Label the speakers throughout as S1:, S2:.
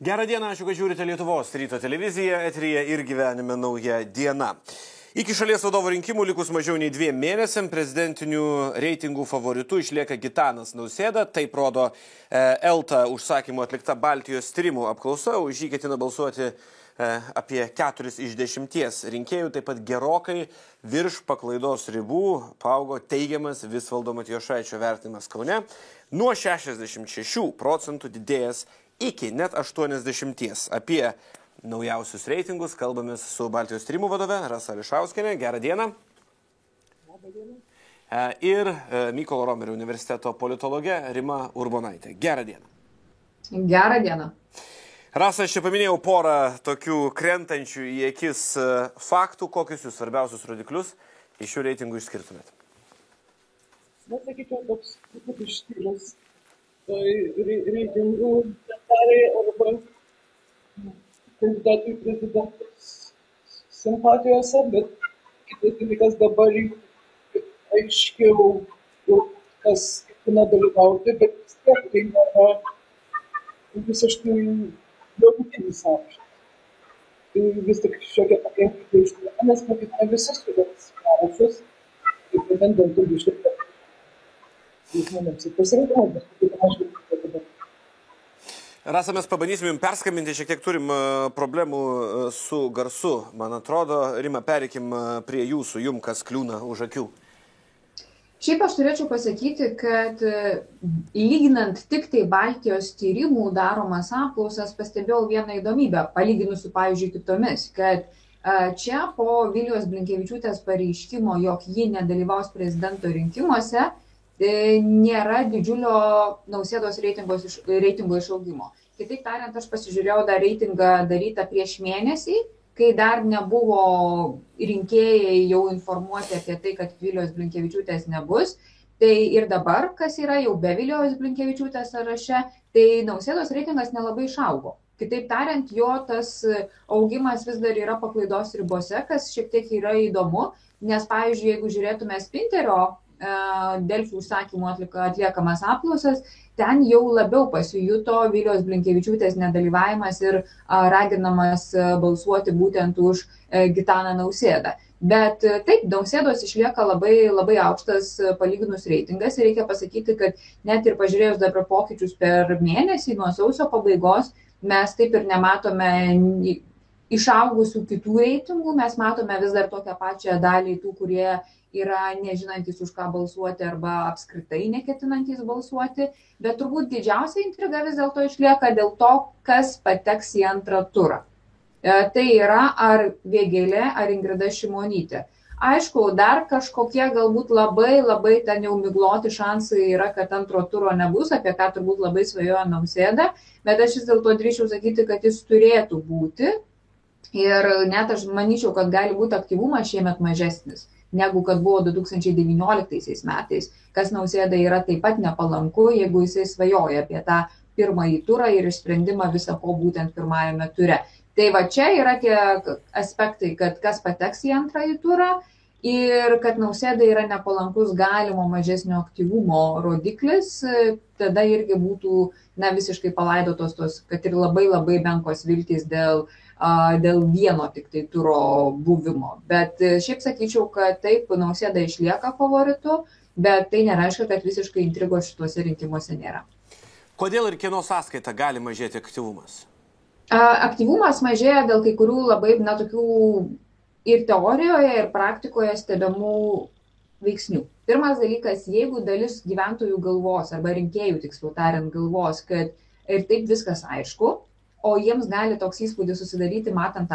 S1: Gerą dieną, ačiū, kad žiūrite Lietuvos ryto televiziją, eteryje ir gyvenime nauja diena. Iki šalies vadovo rinkimų likus mažiau nei 2 mėnesiam prezidentinių reitingų favoritų išlieka Gitanas Nausėda. Taip rodo ELTA užsakymų atlikta Baltijos tyrimų apklausa. Už jį ketina balsuoti apie 4 iš 10 rinkėjų. Taip pat gerokai virš paklaidos ribų paaugo teigiamas Visvaldo Matijošaičio vertinimas Kaune. Nuo 66% didėjęs iki net 80. Apie naujausius reitingus kalbamės su Baltijos tyrimų vadove Rasa Ališauskienė. Gerą dieną.
S2: Labą dieną.
S1: Ir Mykolo Romerio universiteto politologė Rima Urbonaitė. Gerą dieną.
S2: Gerą dieną.
S1: Rasa, aš čia paminėjau porą tokių krentančių į akis faktų. Kokius jūs svarbiausius rodiklius iš šių reitingų išskirtumėt?
S2: Na, sakyčiau, toks truputį išskyrus reitingų detarai arba kandidatų į prezidentus simpatijose, bet kitas dalykas dabar aiškiau, kas ketina dalyvauti, bet vis tiek tai nėra visiškai galutinis sąrašas. Tai vis tik šiokia tokia iškilė, nes matyt ne visi sudėtis sąrašus, kaip pretendentų iškilė.
S1: Rasa, mes pabandysim jums perskambinti, šiek tiek turim problemų su garsu. Man atrodo, Rima, pereikim prie jūsų, jum kas kliūna už akių.
S3: Šiaip aš turėčiau pasakyti, kad lyginant tik tai Baltijos tyrimų daromas apklausas, pastebėjau vieną įdomybę, palyginus su, pavyzdžiui, kitomis, kad čia po Vilijos Blinkevičiūtės pareiškimo, jog ji nedalyvaus prezidento rinkimuose, nėra didžiulio Nausėdos reitingo išaugimo. Kitaip tariant, aš pasižiūrėjau dar reitingą darytą prieš mėnesį, kai dar nebuvo rinkėjai jau informuoti apie tai, kad Vilijos Blinkevičiūtės nebus. Tai ir dabar, kas yra jau be Vilijos Blinkevičiūtės sąraše, tai Nausėdos reitingas nelabai išaugo. Kitaip tariant, jo tas augimas vis dar yra paklaidos ribose, kas šiek tiek yra įdomu, nes, pavyzdžiui, jeigu žiūrėtume Spinterio Delfi užsakymų atliekamas apklausas, ten jau labiau pasijuto Vilijos Blinkevičiūtės nedalyvavimas ir raginamas balsuoti būtent už Gitaną Nausėdą. Bet taip, Nausėdos išlieka labai aukštas palyginus reitingas ir reikia pasakyti, kad net ir pažiūrėjus dabar pokyčius per mėnesį nuo sausio pabaigos, mes taip ir nematome išaugusių kitų reitingų, mes matome vis dar tokią pačią dalį tų, kurie yra nežinantys už ką balsuoti arba apskritai neketinantys balsuoti, bet turbūt didžiausia intriga vis dėlto išlieka dėl to, kas pateks į antrą turą. Tai yra ar Vėgėlė, ar Ingrida Šimonytė. Aišku, dar kažkokie galbūt labai ten jau migloti šansai yra, kad antro turo nebus, apie ką turbūt labai svajoja Nausėda, bet aš vis dėlto drįsčiau sakyti, kad jis turėtų būti ir net aš manyčiau, kad gali būti aktyvumas šiemet mažesnis negu kad buvo 2019 metais, kas Nausėda yra taip pat nepalanku, jeigu jisai svajoja apie tą pirmąjį turą ir išsprendimą visą ko būtent pirmajame ture. Tai va čia yra tie aspektai, kad kas pateks į antrąjį turą ir kad Nausėda yra nepalankus galimo mažesnio aktyvumo rodiklis, tada irgi būtų visiškai palaidotos tos, kad ir labai menkos viltys dėl vieno tik tai turo buvimo. Bet šiaip sakyčiau, kad taip, Nausėda išlieka favoritu, bet tai nereiškia, kad visiškai intrigos šituose rinkimuose nėra.
S1: Kodėl ir kieno sąskaita gali mažėti aktyvumas?
S3: Aktyvumas mažėja dėl kai kurių labai, tokių ir teorijoje, ir praktikoje stebimų veiksnių. Pirmas dalykas, jeigu dalis gyventojų galvos, arba rinkėjų tiksliau tariant galvos, kad ir taip viskas aišku, o jiems gali toks įspūdis susidaryti, matant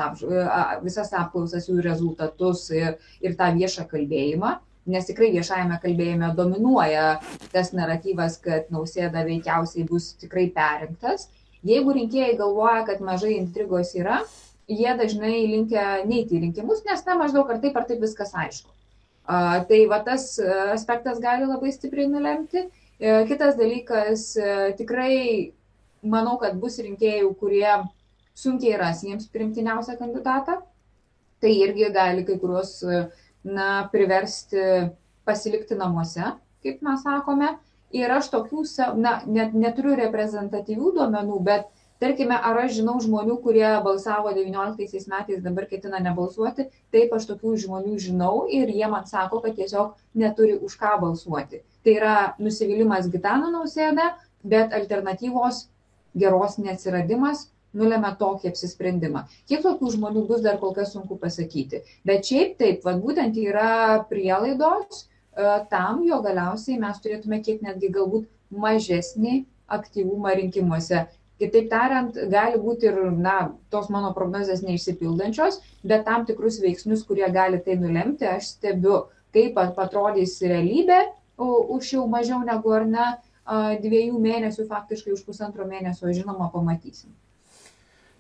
S3: visas apklausas, jų rezultatus ir tą viešą kalbėjimą, nes tikrai viešajame kalbėjime dominuoja tas naratyvas, kad Nausėda veikiausiai bus tikrai perrinktas. Jeigu rinkėjai galvoja, kad mažai intrigos yra, jie dažnai linkę neiti į rinkimus, nes maždaug ar taip viskas aišku. Tai va tas aspektas gali labai stipriai nulemti. Kitas dalykas, tikrai manau, kad bus rinkėjų, kurie sunkiai ras jiems primtiniausią kandidatą. Tai irgi gali kai kuriuos priversti pasilikti namuose, kaip mes sakome. Ir aš tokių, neturiu reprezentatyvių duomenų, bet Tarkime, ar aš žinau žmonių, kurie balsavo 19 metais, dabar ketina nebalsuoti, taip aš tokių žmonių žinau ir jie man sako, kad tiesiog neturi už ką balsuoti. Tai yra nusivylimas Gitanu Nausėda, bet alternatyvos geros neatsiradimas nulėmė tokį apsisprendimą. Kiek tokių žmonių bus, dar kol kas sunku pasakyti. Bet šiaip taip, būtent yra prielaidos tam, jo galiausiai mes turėtume kiek netgi galbūt mažesnį aktyvumą rinkimuose. Kitaip tariant, gali būti ir tos mano prognozės neišsipildančios, bet tam tikrus veiksnius, kurie gali tai nulemti, aš stebiu, kaip atrodys realybė už jau mažiau negu 2 mėnesių, faktiškai už 1,5 mėnesio, žinoma, pamatysim.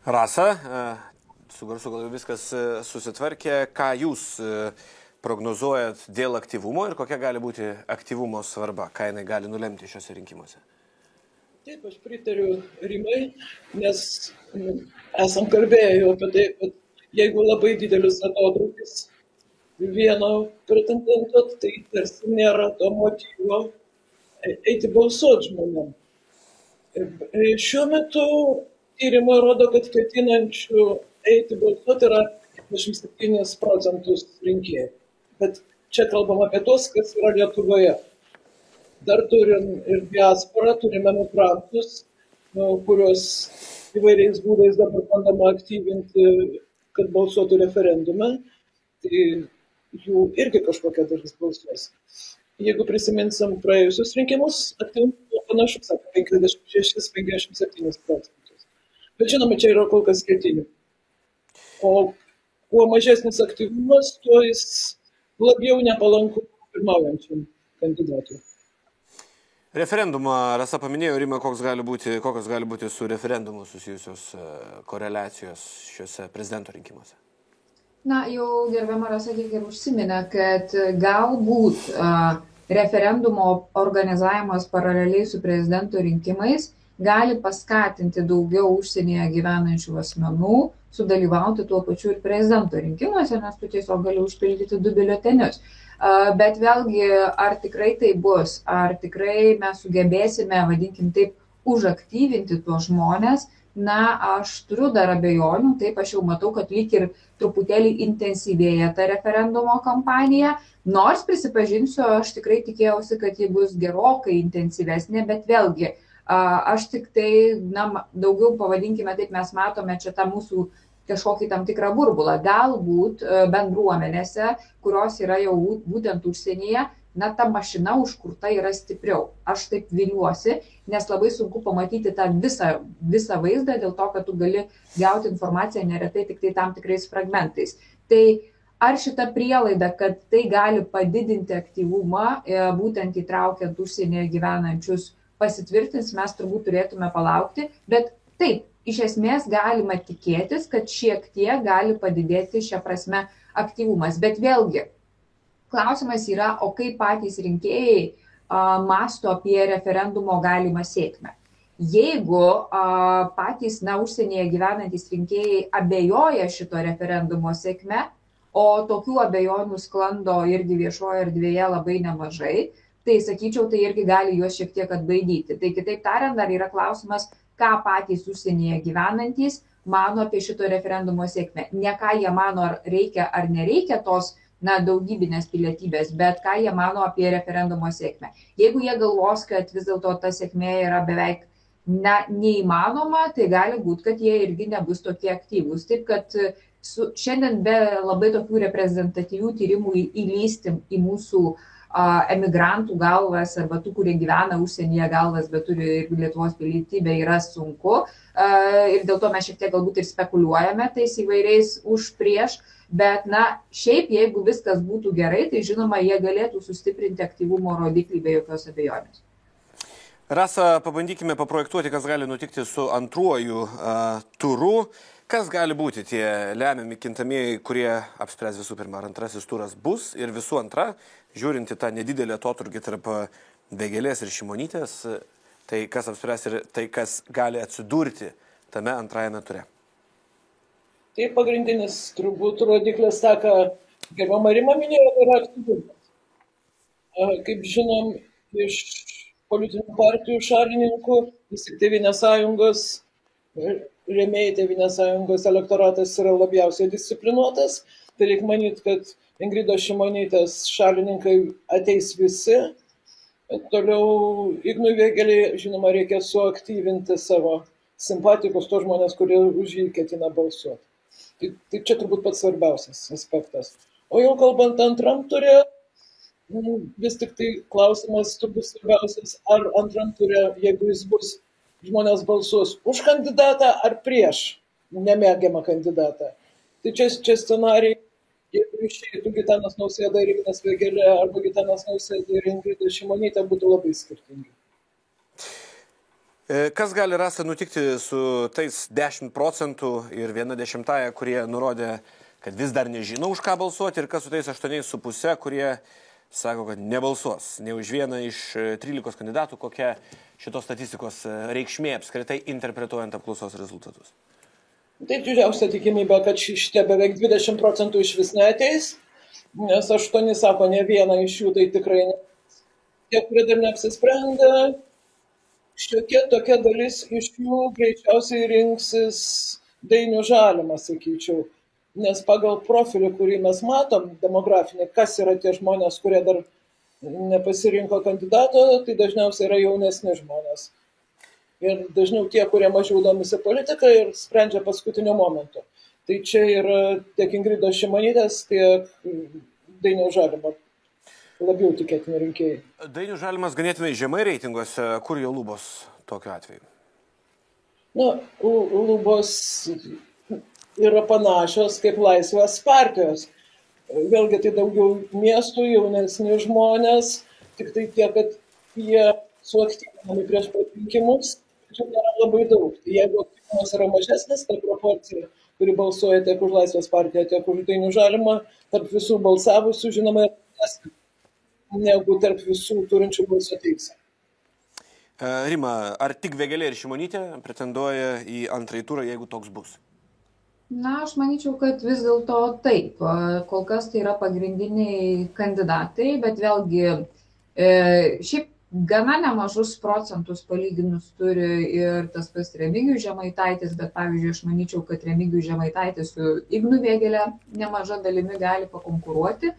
S1: Rasa, su garsu gal viskas susitvarkė. Ką jūs prognozuojat dėl aktyvumo ir kokia gali būti aktyvumo svarba, ką jinai gali nulemti šiuose rinkimuose?
S2: Taip, aš pritariu Rimai, nes esam kalbėję apie tai, kad jeigu labai didelis atotrūkis vieno pretendento, tai tarsi nėra to motyvo eiti balsuoti žmonėm. Šiuo metu tyrimai rodo, kad ketinančių eiti balsuoti yra 27% rinkėjų. Bet čia kalbam apie tos, kas yra Lietuvoje. Dar turim ir diasporą, turime migrantus, kuriuos įvairiais būdais dabar bandama aktyvinti, kad balsuotų referendume. Tai jų irgi kažkokia dalis balsuos. Jeigu prisiminsim praėjusius rinkimus, aktyvumas panašus apie 56-57%. Bet žinoma, čia yra kol kas skirtinių. O kuo mažesnis aktyvumas, tuo jis labiau nepalanku pirmaujančiam kandidatui.
S1: Referendumą, Rasa paminėjo, Rima, kokios gali būti su referendumu susijusios koreliacijos šiuose prezidento rinkimuose?
S3: Jau gerbiama Rasa kiek ir užsiminė, kad galbūt referendumo organizavimas paraleliai su prezidento rinkimais gali paskatinti daugiau užsienyje gyvenančių asmenų sudalyvauti tuo pačiu ir prezidento rinkimuose, nes tu tiesiog gali užpildyti 2 biuletenius. Bet vėlgi, ar tikrai tai bus, ar tikrai mes sugebėsime, vadinkim taip, užaktyvinti tuos žmonės, aš turiu dar abejonių, taip aš jau matau, kad lyg ir truputėlį intensyvėja ta referendumo kampanija, nors prisipažinsiu, aš tikrai tikėjausi, kad ji bus gerokai intensyvesnė, bet vėlgi, aš tik tai, daugiau pavadinkime taip, mes matome čia tą mūsų kažkokį tam tikrą burbulą. Galbūt bendruomenėse, kurios yra jau būtent užsienyje, ta mašina užkurta yra stipriau. Aš taip viliuosi, nes labai sunku pamatyti tą visą vaizdą, dėl to, kad tu gali gauti informaciją neretai tik tai tam tikrais fragmentais. Tai ar šita prielaida, kad tai gali padidinti aktyvumą, būtent įtraukiant užsienyje gyvenančius, pasitvirtins, mes turbūt turėtume palaukti, bet taip, iš esmės galima tikėtis, kad šiek tiek gali padidėti šią prasme aktyvumas. Bet vėlgi, klausimas yra, o kaip patys rinkėjai mąsto apie referendumo galimą sėkmę. Jeigu patys užsienyje gyvenantys rinkėjai abejoja šito referendumo sėkme, o tokių abejonių sklando irgi viešoje erdvėje labai nemažai, tai sakyčiau, tai irgi gali juos šiek tiek atbaidyti. Tai kitaip tariant, dar yra klausimas, ką patys užsienyje gyvenantys mano apie šito referendumo sėkmę. Ne ką jie mano, ar reikia ar nereikia tos daugybinės pilietybės, bet ką jie mano apie referendumo sėkmę. Jeigu jie galvos, kad vis dėlto ta sėkmė yra beveik neįmanoma, tai gali būti, kad jie irgi nebus tokie aktyvūs. Taip, kad šiandien be labai tokių reprezentatyvių tyrimų įlystim į mūsų emigrantų galvas arba tų, kurie gyvena užsienyje galvas, bet turi ir Lietuvos pilietybę, yra sunku. Ir dėl to mes šiek tiek galbūt ir spekuliuojame tais įvairiais už prieš. Bet šiaip, jeigu viskas būtų gerai, tai žinoma, jie galėtų sustiprinti aktyvumo rodiklį be jokios abejonės.
S1: Rasa, pabandykime paprojektuoti, kas gali nutikti su antruoju turu. Kas gali būti tie lemiami kintamieji, kurie apspręs visų pirma, ar antrasis turas bus ir visų antra, žiūrinti tą nedidelį atotrūkį tarp Vėgėlės ir Šimonytės, tai kas apspręs ir tai, kas gali atsidurti tame antrajame ture?
S2: Tai pagrindinis turbūt rodiklis, tą, ką gerbiama Rima minėjo, yra aktyvumas. Kaip žinom, iš politinių partijų šalininkų, vis tik Tėvynės sąjungos rėmėjai Tėvynės sąjungos elektoratas yra labiausiai disciplinuotas, tai reikia manyti, kad Ingridos Šimonytės šalininkai ateis visi. Toliau Ignui Vėgėlei, žinoma, reikia suaktyvinti savo simpatikus, tos žmonės, kurie už jį ketina balsuoti. Tai čia turbūt pats svarbiausias aspektas. O jau kalbant antram turė, vis tik tai klausimas turbūt svarbiausias, ar antram turė, jeigu jis bus, žmonės balsuos už kandidatą ar prieš nemėgiamą kandidatą. Tai čia scenarijai, jeigu išeitų Gitanas Nausėda ir Ignas Vėgėlė arba Gitanas Nausėda ir Ingrida Šimonytė, būtų labai skirtingi.
S1: Kas gali rasti nutikti su tais 10% ir 1/10, kurie nurodė, kad vis dar nežino, už ką balsuoti, ir kas su tais 8,5, kurie sako, kad nebalsuos nei už vieną iš 13 kandidatų, kokia šitos statistikos reikšmė apskritai interpretuojant apklausos rezultatus?
S2: Tai didžiausia tikimybė, kad šitie beveik 20% iš vis neateis, nes 8 sako, ne vieną iš jų tai tikrai ne. Tie, kurie dar neapsisprendė, šiokia tokia dalis iš jų greičiausiai rinksis Dainių Žalimą, sakyčiau. Nes pagal profilį, kurį mes matom, demografinį, kas yra tie žmonės, kurie dar nepasirinko kandidato, tai dažniausiai yra jaunesni žmonės. Ir dažniau tie, kurie mažiau domisi politiką ir sprendžia paskutiniu momentu. Tai čia yra tiek Ingridos Šimonytės, tiek Dainiaus Žalimo labiau tikėtini rinkėjai.
S1: Dainius Žalimas ganėtinai žemai reitinguose, kur jo lubos tokiu atveju?
S2: Na, lubos yra panašios kaip Laisvės partijos. Vėlgi tai daugiau miestų, jaunesni žmonės, tik tai tiek, kad jie suaktyvinami prieš rinkimus, tačiau nėra labai daug. Tai jeigu aktyvumas yra mažesnis, ta proporcija, kuri balsuoja tiek už Laisvės partiją, tiek už Dainių Žalimą, tarp visų balsavusių, žinoma, yra didesnė negu tarp visų turinčių balso teisę.
S1: Rima, ar tik Vėgėlė ir Šimonytė pretenduoja į antrąjį turą, jeigu toks bus?
S3: Na, aš manyčiau, kad vis dėlto taip. Kol kas tai yra pagrindiniai kandidatai, bet vėlgi šiaip gana nemažus procentus palyginus turi ir tas pats Remigijus Žemaitaitis, bet pavyzdžiui, aš manyčiau, kad Remigijus Žemaitaitis su Ignu Vėgėle nemaža dalimi gali pakonkuruoti.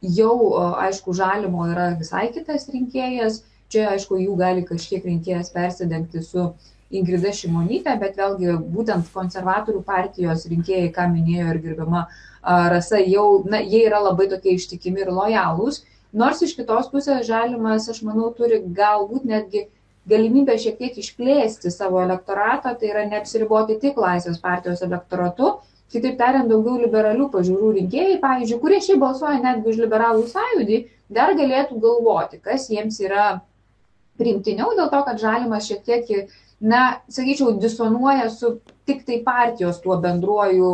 S3: Jau, aišku, Žalimo yra visai kitas rinkėjas, čia, aišku, jų gali kažkiek rinkėjas persidengti su Ingrida Šimonytė, bet vėlgi būtent konservatorių partijos rinkėjai, ką minėjo ir gerbiama Rasa, jau, jie yra labai tokie ištikimi ir lojalūs, nors iš kitos pusės Žalimas, aš manau, turi galbūt netgi galimybę šiek tiek išplėsti savo elektoratą, tai yra neapsiriboti tik Laisvės partijos elektoratu, kitaip tariant, daugiau liberalių pažiūrų rinkėjai, pavyzdžiui, kurie šiaip balsuoja netgi už liberalų sąjūdį, dar galėtų galvoti, kas jiems yra priimtiniau, dėl to, kad Žalimas šiek tiek, sakyčiau, disonuoja su tik tai partijos tuo bendruoju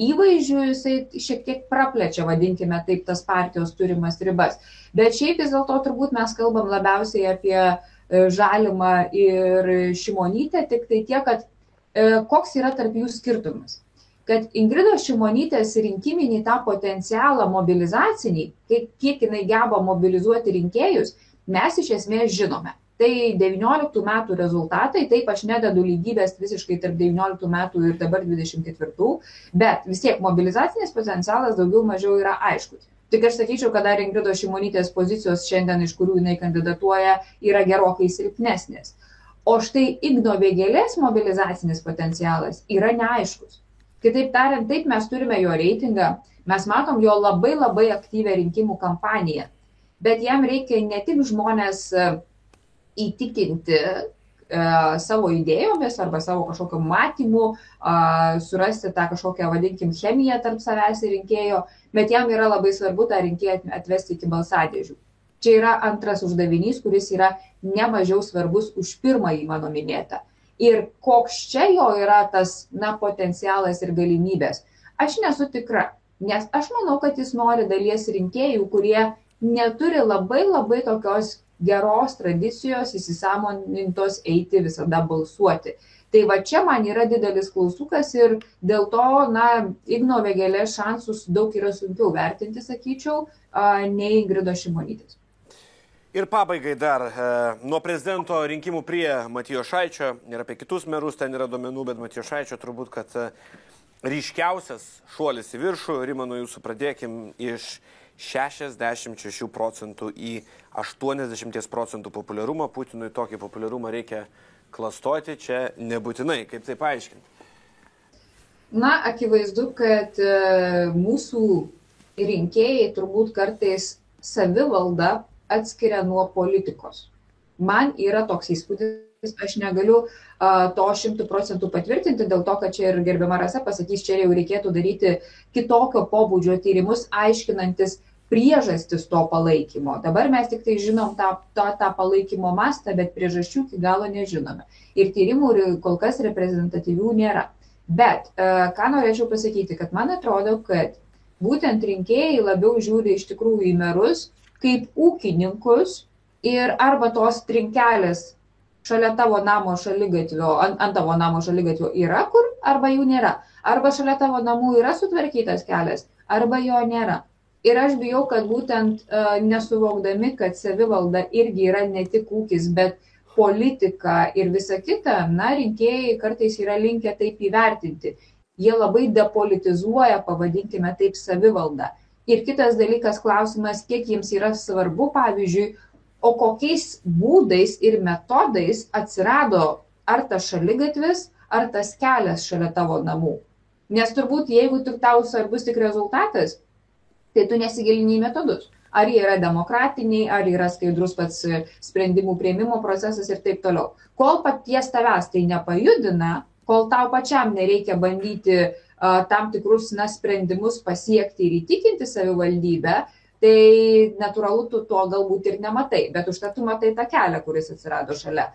S3: įvaizdžiu, jisai šiek tiek praplečia, vadinkime taip, tas partijos turimas ribas. Bet šiaip vis dėlto turbūt mes kalbam labiausiai apie Žalimą ir Šimonytę, tik tai tiek, kad koks yra tarp jų skirtumas. Kad Ingridos Šimonytės rinkiminį tą potencialą mobilizacinį, kiek jinai geba mobilizuoti rinkėjus, mes iš esmės žinome. Tai 19 metų rezultatai, taip aš nededu lygybės visiškai tarp 19 metų ir dabar 24, bet vis tiek mobilizacinis potencialas daugiau mažiau yra aiškus. Tik aš sakyčiau, kad dar Ingridos Šimonytės pozicijos šiandien, iš kurių jinai kandidatuoja, yra gerokai silpnesnės. O štai Igno Vėgėlės mobilizacinis potencialas yra neaiškus. Kitaip tariant, taip mes turime jo reitingą, mes matom jo labai labai aktyvę rinkimų kampaniją, bet jam reikia ne tik žmonės įtikinti savo idėjomis arba savo kažkokio matymu, surasti tą kažkokią, vadinkim, chemiją tarp savęs ir rinkėjo, bet jam yra labai svarbu tą rinkėją atvesti iki balsadėžių. Čia yra antras uždavinys, kuris yra nemažiau svarbus už pirmąjį mano minėtą. Ir koks čia jo yra tas, potencialas ir galimybės. Aš nesu tikra, nes aš manau, kad jis nori dalies rinkėjų, kurie neturi labai labai tokios geros tradicijos įsisąmonintos eiti visada balsuoti. Tai va čia man yra didelis klaustukas ir dėl to, Igno Vėgėlės šansus daug yra sunkiau vertinti, sakyčiau, nei Ingridos Šimonytės.
S1: Ir pabaigai dar, nuo prezidento rinkimų prie Matijošaičio ir apie kitus merus ten yra duomenų, bet Matijošaičio turbūt, kad ryškiausias šuolis į viršų, Rima, nuo jūsų pradėkim, iš 66% į 80% populiarumą. Putinui tokį populiarumą reikia klastoti, čia nebūtinai. Kaip tai paaiškinti?
S3: Na, akivaizdu, kad mūsų rinkėjai turbūt kartais savivaldą atskiria nuo politikos. Man yra toks įspūdis, aš negaliu to 100% patvirtinti, dėl to, kad čia ir gerbiama Rasa pasakys, čia jau reikėtų daryti kitokio pobūdžio tyrimus, aiškinantis priežastis to palaikymo. Dabar mes tik tai žinom tą palaikymo mastą, bet priežasčių iki galo nežinome. Ir tyrimų kol kas reprezentatyvių nėra. Bet ką norėčiau pasakyti, kad man atrodo, kad būtent rinkėjai labiau žiūri iš tikrųjų į merus kaip ūkininkus ir arba tos trinkelės šalia tavo namo šaligatvio, ant tavo namo šaligatvio yra kur, arba jų nėra. Arba šalia tavo namų yra sutvarkytas kelias, arba jo nėra. Ir aš bijau, kad būtent nesuvokdami, kad savivalda irgi yra ne tik ūkis, bet politika ir visa kita, na, rinkėjai kartais yra linkę taip įvertinti. Jie labai depolitizuoja, pavadinkime taip, savivaldą. Ir kitas dalykas, klausimas, kiek jiems yra svarbu, pavyzdžiui, o kokiais būdais ir metodais atsirado ar tas šaligatvis, ar tas kelias šalia tavo namų. Nes turbūt, jeigu tau svarbus tik rezultatas, tai tu nesigilini į metodus. Ar jie yra demokratiniai, ar yra skaidrus pats sprendimų priėmimo procesas ir taip toliau. Kol paties tavęs tai nepajudina, kol tau pačiam nereikia bandyti tam tikrus sprendimus pasiekti ir įtikinti savivaldybę, tai natūralu tu to galbūt ir nematai, bet užtat tu matai tą kelią, kuris atsirado šalia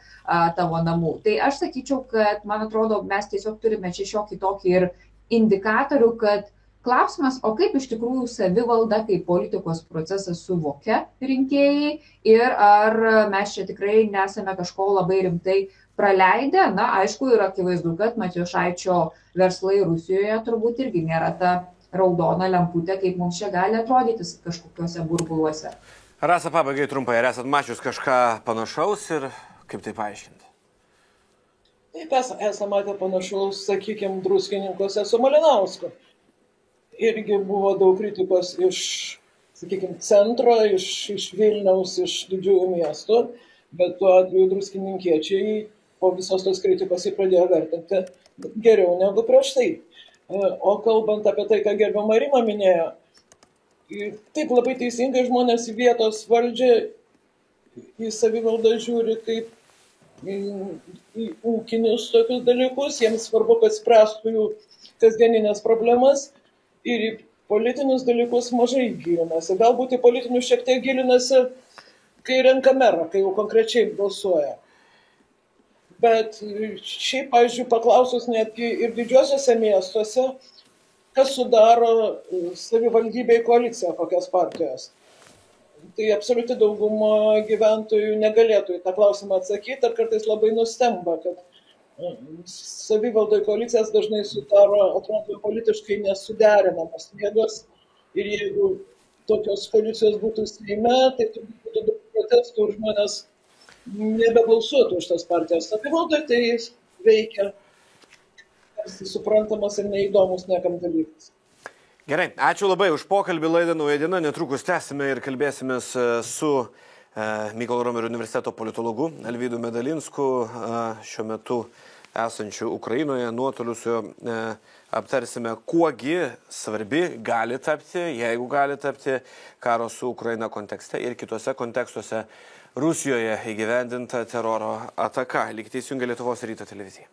S3: tavo namų. Tai aš sakyčiau, kad, man atrodo, mes tiesiog turime čia šiokį tokį ir indikatorių, kad klausimas, o kaip iš tikrųjų savivalda kaip politikos procesas suvokia rinkėjai ir ar mes čia tikrai nesame kažko labai rimtai praleidę. Na, aišku, yra akivaizdu, kad Matijošaičio verslai Rusijoje turbūt irgi nėra ta raudona lemputė, kaip mums čia gali atrodyti kažkokiuose burbuluose.
S1: Rasa, pabaigai trumpai, ar esat mačius kažką panašaus ir kaip tai paaiškinti?
S2: Taip, esame matę panašaus, sakykime, Druskininkuose su Malinausku. Irgi buvo daug kritikos iš, sakykime, centro, iš Vilniaus, iš didžiųjų miestų, bet tuo atveju druskininkiečiai po visos tos kritikos jį pradėjo vertinti geriau negu prieš tai. O kalbant apie tai, ką gerbiama Rima minėjo, taip labai teisingai žmonės į vietos valdžią, į savivaldą žiūri kaip į ūkinius tokius dalykus, jiems svarbu, kad spręstų jų kasdieninės problemas ir į politinius dalykus mažai gilinasi. Galbūt į politinius šiek tiek gilinasi, kai renka merą, kai jau konkrečiai balsuoja. Bet šiaip, pavyzdžiui, paklausus netgi ir didžiuosiuose miestuose, kas sudaro savivaldybei koaliciją, kokias partijos. Tai absoliuti dauguma gyventojų negalėtų į tą klausimą atsakyti ir kartais labai nustemba, kad savivaldoj koalicijas dažnai sudaro, atrodo, politiškai nesuderinamos jėgos ir jeigu tokios koalicijos būtų Seime, tai būtų daug protestų ir žmonės nebebalsuotų už tas partijas. Savivaldoj tai veikia suprantamas ir neįdomus niekam dalykas.
S1: Gerai, ačiū labai už pokalbį, laidą Nauja diena. Netrukus tęsime ir kalbėsimės su Mykolo Romerio universiteto politologu Alvydu Medalinsku, šiuo metu esančiu Ukrainoje, nuotoliu su juo aptarsime, kuogi svarbi gali tapti, jeigu gali tapti karo su Ukraina kontekste ir kitose kontekstuose Rusijoje įgyvendinta teroro ataka. Likite įsijungę Lietuvos ryto televiziją.